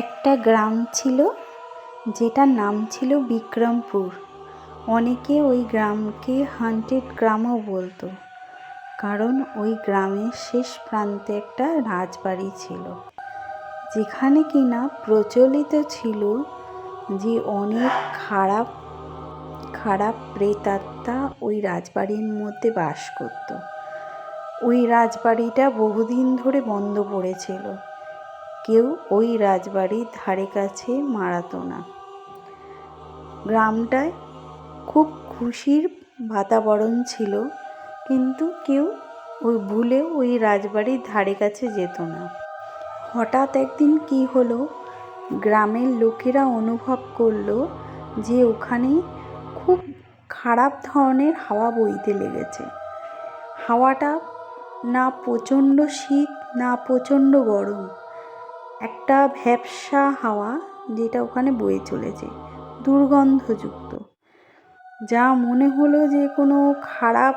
একটা গ্রাম ছিল, যেটার নাম ছিল বিক্রমপুর। অনেকে ওই গ্রামকে হন্টেড গ্রামও বলতো, কারণ ওই গ্রামের শেষ প্রান্তে একটা রাজবাড়ি ছিল, যেখানে কিনা প্রচলিত ছিল যে অনেক খারাপ খারাপ প্রেতাত্মা ওই রাজবাড়ির মধ্যে বাস করত। ওই রাজবাড়িটা বহুদিন ধরে বন্ধ পড়েছিল, কেউ ওই রাজবাড়ির ধারে কাছে মারাতো না। গ্রামটায় খুব খুশির বাতাবরণ ছিল, কিন্তু কেউ ভুলেও ওই রাজবাড়ির ধারে কাছে যেত না। হঠাৎ একদিন কি হলো, গ্রামের লোকেরা অনুভব করলো যে ওখানে খুব খারাপ ধরনের হাওয়া বইতে লেগেছে। হাওয়াটা না প্রচণ্ড শীত না প্রচণ্ড গরম, একটা ভ্যাপসা হাওয়া যেটা ওখানে বয়ে চলেছে, দুর্গন্ধযুক্ত, যা মনে হলো যে কোনো খারাপ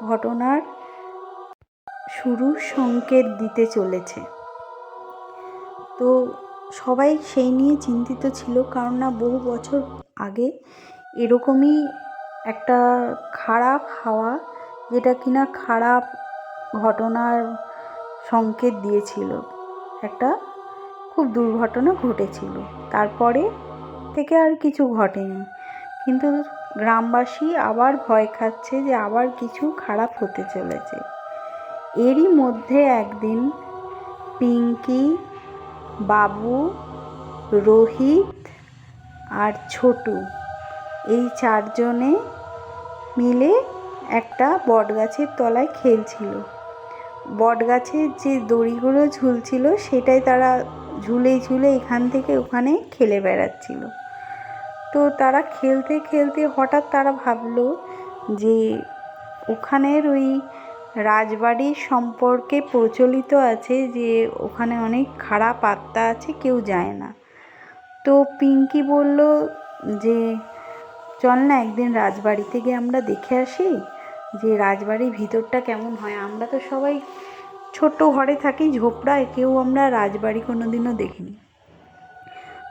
ঘটনার শুরুর সংকেত দিতে চলেছে। তো সবাই সেই নিয়ে চিন্তিত ছিল, কারণ না বহু বছর আগে এরকমই একটা খারাপ হাওয়া, যেটা কিনা খারাপ ঘটনার সংকেত দিয়েছিল, একটা খুব দুর্ঘটনা ঘটেছিল। তারপরে থেকে আর কিছু ঘটেনি, কিন্তু গ্রামবাসী আবার ভয় খাচ্ছে যে আবার কিছু খারাপ হতে চলেছে। এরই মধ্যে একদিন পিঙ্কি, বাবু, রোহিত আর ছোটু, এই চারজনে মিলে একটা বটগাছের তলায় খেলছিল। বটগাছের যে দড়িগুলো ঝুলছিল সেটাই তারা ঝুলে ঝুলে এখান থেকে ওখানে খেলে বেড়াচ্ছিল। তো তারা খেলতে খেলতে হঠাৎ তারা ভাবলো যে ওখানের ওই রাজবাড়ির সম্পর্কে প্রচলিত আছে যে ওখানে অনেক খারাপ আত্মা আছে, কেউ যায় না। তো পিঙ্কি বলল যে চল না একদিন রাজবাড়িতে গিয়ে আমরা দেখে আসি যে রাজবাড়ির ভিতরটা কেমন হয়। আমরা তো সবাই ছোট্ট ঘরে থাকি, ঝোপড়ায়, কেউ আমরা রাজবাড়ি কোনোদিনও দেখিনি।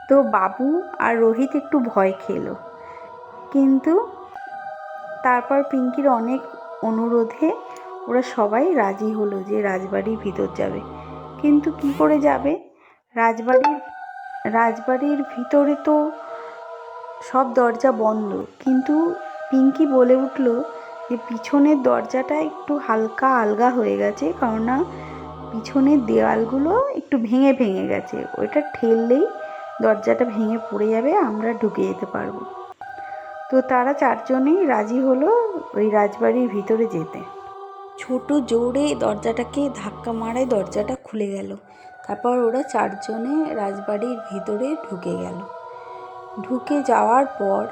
তো বাবু আর রোহিত একটু ভয় খেলো, কিন্তু তারপর পিঙ্কির অনেক অনুরোধে ওরা সবাই রাজি হলো যে রাজবাড়ির ভিতর যাবে। কিন্তু কি করে যাবে? রাজবাড়ির ভিতরে তো সব দরজা বন্ধ, কিন্তু পিঙ্কি বলে উঠল যে পিছনের দরজাটা একটু হালকা আলগা হয়ে গেছে, কেননা পিছনের দেওয়ালগুলো একটু ভেঙে ভেঙে গেছে, ওইটা ঠেললেই দরজাটা ভেঙে পড়ে যাবে, আমরা ঢুকে যেতে পারবো। তো তারা চারজনেই রাজি হলো ওই রাজবাড়ির ভিতরে যেতে। ছোটু জোরে দরজাটাকে ধাক্কা মারায় দরজাটা খুলে গেল। তারপর ওরা চারজনে রাজবাড়ির ভিতরে ঢুকে গেল। ঢুকে যাওয়ার পর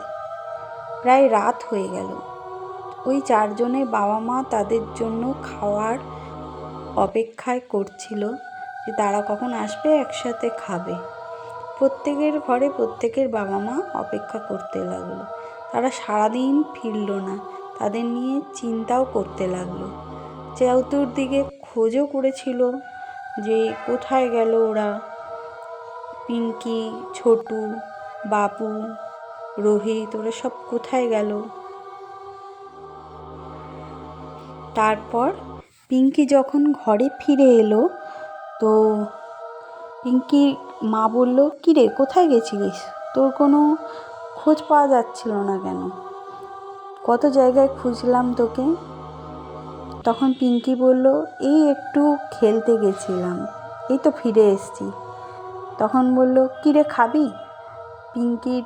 প্রায় রাত হয়ে গেল। ওই চারজনের বাবা মা তাদের জন্য খাওয়ার অপেক্ষায় করছিল যে তারা কখন আসবে, একসাথে খাবে। প্রত্যেকের ঘরে প্রত্যেকের বাবা মা অপেক্ষা করতে লাগলো। তারা সারাদিন ফিরল না, তাদের নিয়ে চিন্তাও করতে লাগলো। চতুর্দিকে খোঁজও করেছিল যে কোথায় গেল ওরা, পিঙ্কি, ছোটু, বাবু, রোহিত, ওরা সব কোথায় গেল। তারপর পিঙ্কি যখন ঘরে ফিরে এলো, তো পিঙ্কির মা বলল, কিরে কোথায় গেছিলিস, তোর কোনো খোঁজ পাওয়া যাচ্ছিল না কেন, কত জায়গায় খুঁজলাম তোকে। তখন পিঙ্কি বলল, এই একটু খেলতে গেছিলাম, এই তো ফিরে এসেছি। তখন বলল, কিরে খাবি? পিঙ্কির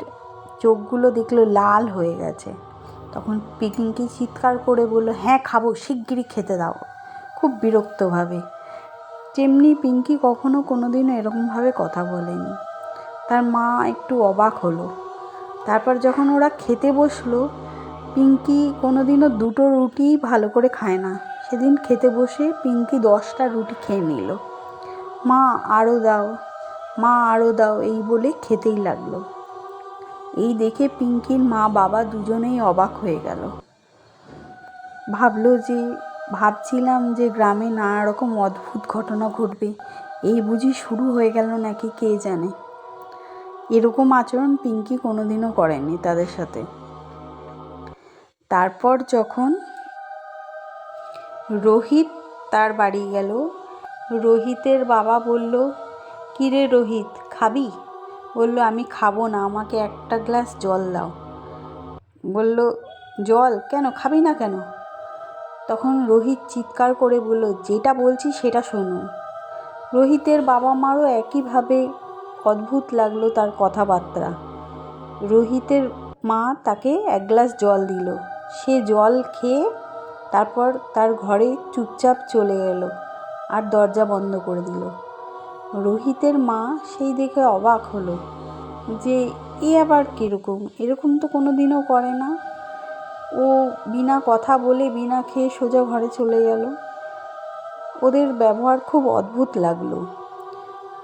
চোখগুলো দেখলো লাল হয়ে গেছে। তখন পিঙ্কি চিৎকার করে বলল, হ্যাঁ খাবো, শিগগিরই খেতে দাও, খুব বিরক্তভাবে। যেমনি পিঙ্কি কখনো কোনোদিনও এরকমভাবে কথা বলেনি। তার মা একটু অবাক হলো। তারপর যখন ওরা খেতে বসলো, পিঙ্কি কোনোদিনও দুটো রুটি ভালো করে খায় না, সেদিন খেতে বসে পিঙ্কি 10টা রুটি খেয়ে নিল। মা আরও দাও, মা আরও দাও, এই বলে খেতেই লাগলো। এই দেখে পিঙ্কির মা বাবা দুজনেই অবাক হয়ে গেল। ভাবছিলাম যে গ্রামে নানা রকম অদ্ভুত ঘটনা ঘটবে, এই বুঝি শুরু হয়ে গেল নাকি কে জানে। এরকম আচরণ পিঙ্কি কোনোদিনও করেনি তাদের সাথে। তারপর যখন রোহিত তার বাড়ি গেল, রোহিতের বাবা বলল, কিরে রোহিত খাবি? বলল, আমি খাবো না, আমাকে একটা গ্লাস জল দাও। বলল, জল কেন, খাবি না কেন? তখন রোহিত চিৎকার করে বলল, যেটা বলছি সেটা শোনো। রোহিতের বাবা মারও একইভাবে অদ্ভুত লাগলো তার কথাবার্তা। রোহিতের মা তাকে এক গ্লাস জল দিল। সে জল খেয়ে তারপর তার ঘরে চুপচাপ চলে গেল আর দরজা বন্ধ করে দিল। রোহিতের মা সেই দেখে অবাক হলো যে এ আবার কীরকম, এরকম তো কোনো দিনও করে না। ও বিনা কথা বলে বিনা খেয়ে সোজা ঘরে চলে গেল। ওদের ব্যবহার খুব অদ্ভুত লাগলো।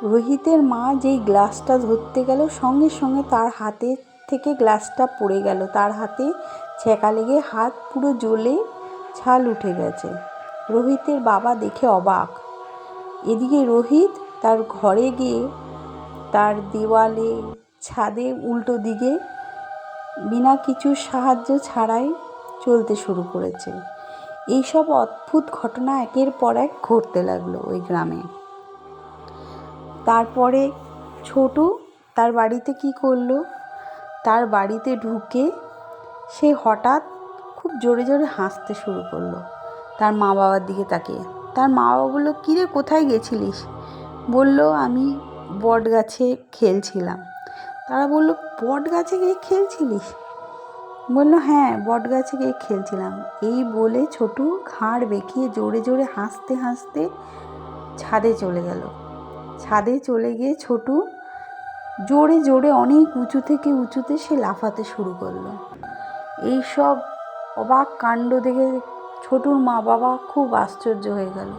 রোহিতের মা যেই গ্লাসটা ধরতে গেল, সঙ্গে সঙ্গে তার হাতে থেকে গ্লাসটা পড়ে গেল। তার হাতে ছ্যাঁকা লেগে হাত পুরো জ্বলে ছাল উঠে গেছে। রোহিতের বাবা দেখে অবাক। এদিকে রোহিত তার ঘরে গিয়ে তার দেওয়ালে, ছাদে উল্টো দিকে বিনা কিছু সাহায্য ছাড়াই চলতে শুরু করেছে। এইসব অদ্ভুত ঘটনা একের পর এক ঘটতে লাগলো ওই গ্রামে। তারপরে ছোটু তার বাড়িতে কি করলো, তার বাড়িতে ঢুকে সে হঠাৎ খুব জোরে জোরে হাসতে শুরু করলো তার মা বাবার দিকে তাকিয়ে। তার মা বাবা বললো, কিরে কোথায় গেছিলিস? বলল, আমি বট গাছে খেলছিলাম। তারা বলল, বট গাছে গিয়ে খেলছিলিস? বলল, হ্যাঁ, বট গাছে গিয়ে খেলছিলাম। এই বলে ছোটু ঘাড় বেঁকিয়ে জোরে জোরে হাসতে হাসতে ছাদে চলে গেল। ছাদে চলে গিয়ে ছোটু জোরে জোরে অনেক উঁচু থেকে উঁচুতে সে লাফাতে শুরু করলো। এইসব অবাক কাণ্ড দেখে ছোটুর মা বাবা খুব আশ্চর্য হয়ে গেল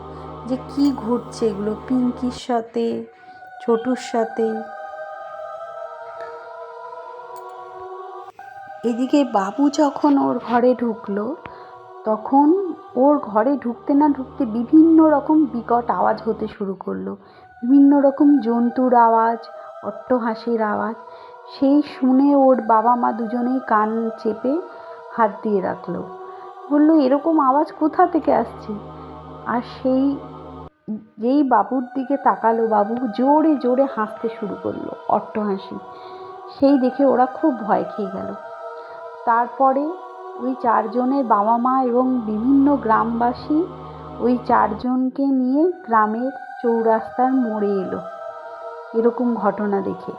যে কি ঘটছে এগুলো পিঙ্কির সাথে, ছোটুর সাথে। এদিকে বাবু যখন ওর ঘরে ঢুকলো, তখন ওর ঘরে ঢুকতে না ঢুকতে বিভিন্ন রকম বিকট আওয়াজ হতে শুরু করলো। বিভিন্ন রকম জন্তুর আওয়াজ, অট্টহাসির আওয়াজ। সেই শুনে ওর বাবা মা দুজনেই কান চেপে হাত দিয়ে রাখলো। বললো, এরকম আওয়াজ কোথা থেকে আসছে? আর যেই বাবুর দিকে তাকালো, বাবু জোরে জোরে হাসতে শুরু করলো, অট্টহাসি। সেই দেখে ওরা খুব ভয় খেয়ে গেল। তারপরে ওই চারজনের বাবা মা এবং বিভিন্ন গ্রামবাসী ওই চারজনকে নিয়ে গ্রামের চৌরাস্তার মোড়ে এলো এরকম ঘটনা দেখে।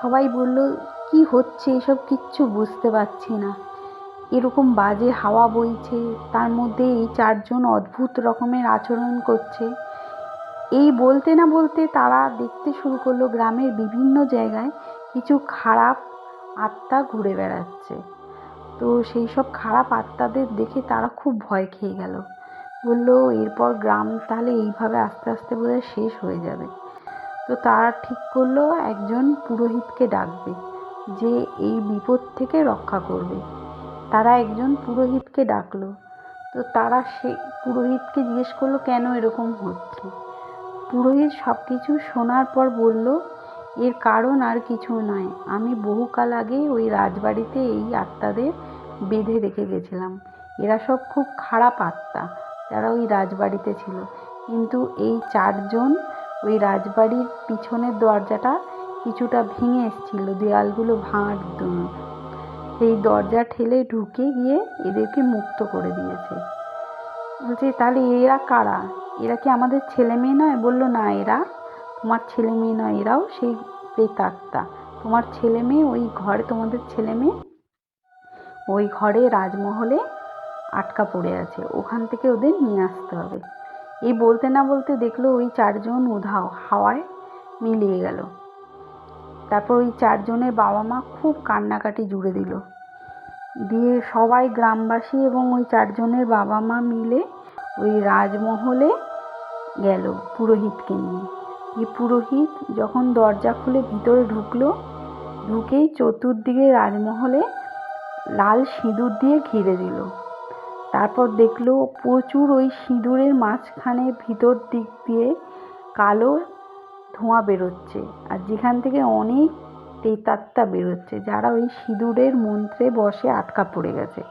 সবাই বলল, কি হচ্ছে এসব, কিচ্ছু বুঝতে পারছি না। এরকম বাজে হাওয়া বইছে, তার মধ্যে এই চারজন অদ্ভুত রকমের আচরণ করছে। এই বলতে না বলতে তারা দেখতে শুরু করলো গ্রামের বিভিন্ন জায়গায় কিছু খারাপ আত্মা ঘুরে বেড়াচ্ছে। তো সেই সব খারাপ আত্মাদের দেখে তারা খুব ভয় খেয়ে গেল। বললো, এরপর গ্রাম তাহলে এইভাবে আস্তে আস্তে বোধহয় শেষ হয়ে যাবে। তো তারা ঠিক করলো একজন পুরোহিতকে ডাকবে, যে এই বিপদ থেকে রক্ষা করবে। তারা একজন পুরোহিতকে ডাকলো। তো তারা সেই পুরোহিতকে জিজ্ঞেস করলো, কেন এরকম হচ্ছে? পুরোহিত সব কিছু শোনার পর বলল, এর কারণ আর কিছু নয়, আমি বহুকাল আগে ওই রাজবাড়িতে এই আত্মাদের বেঁধে রেখে গেছিলাম। এরা সব খুব খারাপ আত্মা যারা ওই রাজবাড়িতে ছিল। কিন্তু এই চারজন ওই রাজবাড়ির পিছনের দরজাটা কিছুটা ভেঙে এসেছিল, দেয়ালগুলো ভাঙার জন্য। সেই দরজা ঠেলে ঢুকে গিয়ে এদেরকে মুক্ত করে দিয়েছে। বলছে, তাহলে এরা কারা? এরা কি আমাদের ছেলে মেয়ে নয়? বললো, না, এরা তোমার ছেলে মেয়ে নয়, এরাও সেই প্রেতাত্মা। তোমার ছেলে মেয়ে ওই ঘরে, তোমাদের ছেলে মেয়ে ওই ঘরে রাজমহলে আটকা পড়ে আছে, ওখান থেকে ওদের নিয়ে আসতে হবে। এই বলতে না বলতে দেখলো ওই চারজন উধাও, হাওয়ায় মিলিয়ে গেল। তারপর ওই চারজনের বাবা মা খুব কান্নাকাটি জুড়ে দিল। দিয়ে সবাই গ্রামবাসী এবং ওই চারজনের বাবা মা মিলে ওই রাজমহলে গেল পুরোহিতকে নিয়ে। এই পুরোহিত যখন দরজা খুলে ভিতরে ঢুকলো, ঢুকেই চতুর্দিকে রাজমহলে লাল সিঁদুর দিয়ে ঘিরে দিল। তারপর দেখলো প্রচুর ওই সিঁদুরের মাঝখানে ভিতর দিক দিয়ে কালো ধোঁয়া বেরোচ্ছে, আর যেখান থেকে অনেক প্রেতাত্মা বেরোচ্ছে, যারা ওই সিঁদুরের মন্ত্রে বশে আটকা পড়ে গেছে।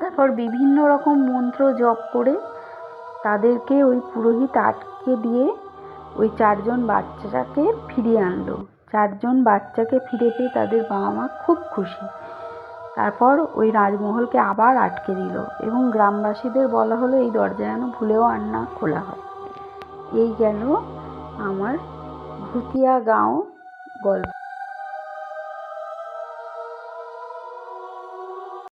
তারপর বিভিন্ন রকম মন্ত্র জপ করে তাদেরকে ওই পুরোহিত আটকে দিয়ে ওই 4জন বাচ্চাকে ফিরিয়ে আনলো। 4জন বাচ্চাকে ফিরে পেয়ে তাদের বাবা মা খুব খুশি। তারপর ওই রাজমহলকে আবার আটকে দিল এবং গ্রামবাসীদের বলা হলো এই দরজা যেন ভুলেও আর না খোলা হয়। এই গেল আমার ভুতিয়া গাঁও গল্প।